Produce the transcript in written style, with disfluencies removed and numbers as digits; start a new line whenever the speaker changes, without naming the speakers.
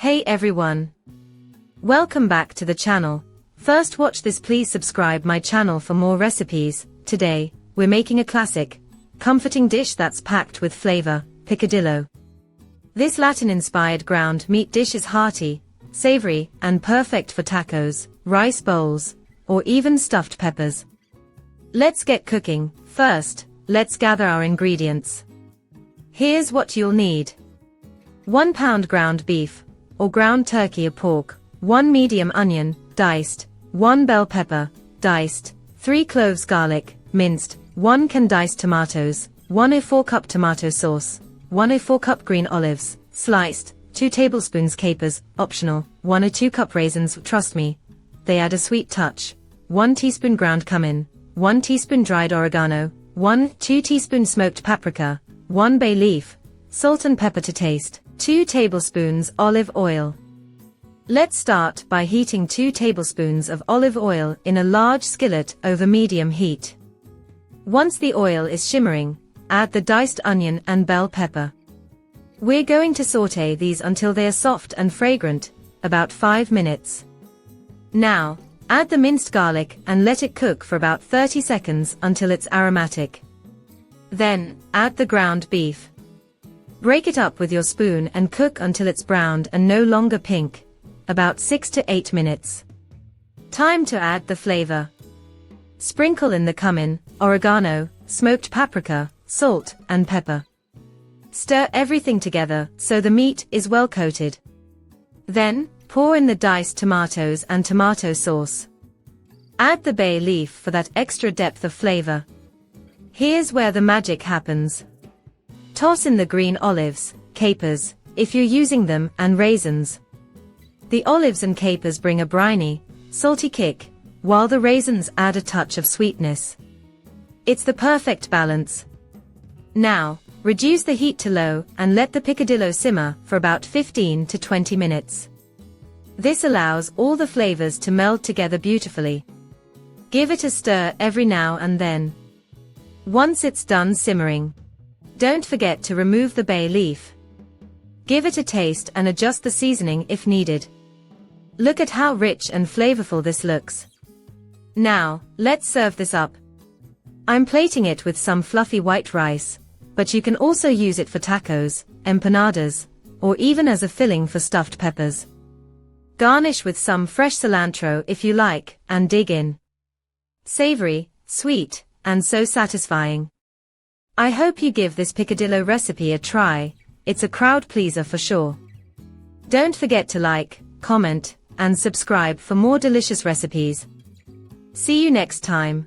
Hey everyone! Welcome back to the channel. First watch this, please subscribe my channel for more recipes. Today, we're making a classic, comforting dish that's packed with flavor, picadillo. This Latin-inspired ground meat dish is hearty, savory, and perfect for tacos, rice bowls, or even stuffed peppers. Let's get cooking. First, let's gather our ingredients. Here's what you'll need. 1 pound ground beef, or ground turkey or pork, 1 medium onion, diced, 1 bell pepper, diced, 3 cloves garlic, minced, 1 can diced tomatoes, 1/4 cup tomato sauce, 1/4 cup green olives, sliced, 2 tablespoons capers, optional, 1/2 cup raisins, trust me, they add a sweet touch, 1 teaspoon ground cumin, 1 teaspoon dried oregano, 2 teaspoon smoked paprika, 1 bay leaf, salt and pepper to taste, 2 tablespoons olive oil. Let's start by heating 2 tablespoons of olive oil in a large skillet over medium heat. Once the oil is shimmering, add the diced onion and bell pepper. We're going to saute these until they are soft and fragrant, about 5 minutes. Now, add the minced garlic and let it cook for about 30 seconds until it's aromatic. Then, add the ground beef. Break it up with your spoon and cook until it's browned and no longer pink, about 6 to 8 minutes. Time to add the flavor. Sprinkle in the cumin, oregano, smoked paprika, salt, and pepper. Stir everything together so the meat is well coated. Then, pour in the diced tomatoes and tomato sauce. Add the bay leaf for that extra depth of flavor. Here's where the magic happens. Toss in the green olives, capers, if you're using them, and raisins. The olives and capers bring a briny, salty kick, while the raisins add a touch of sweetness. It's the perfect balance. Now, reduce the heat to low and let the picadillo simmer for about 15 to 20 minutes. This allows all the flavors to meld together beautifully. Give it a stir every now and then. Once it's done simmering, don't forget to remove the bay leaf. Give it a taste and adjust the seasoning if needed. Look at how rich and flavorful this looks. Now, let's serve this up. I'm plating it with some fluffy white rice, but you can also use it for tacos, empanadas, or even as a filling for stuffed peppers. Garnish with some fresh cilantro if you like, and dig in. Savory, sweet, and so satisfying. I hope you give this picadillo recipe a try. It's a crowd pleaser for sure. Don't forget to like, comment, and subscribe for more delicious recipes. See you next time.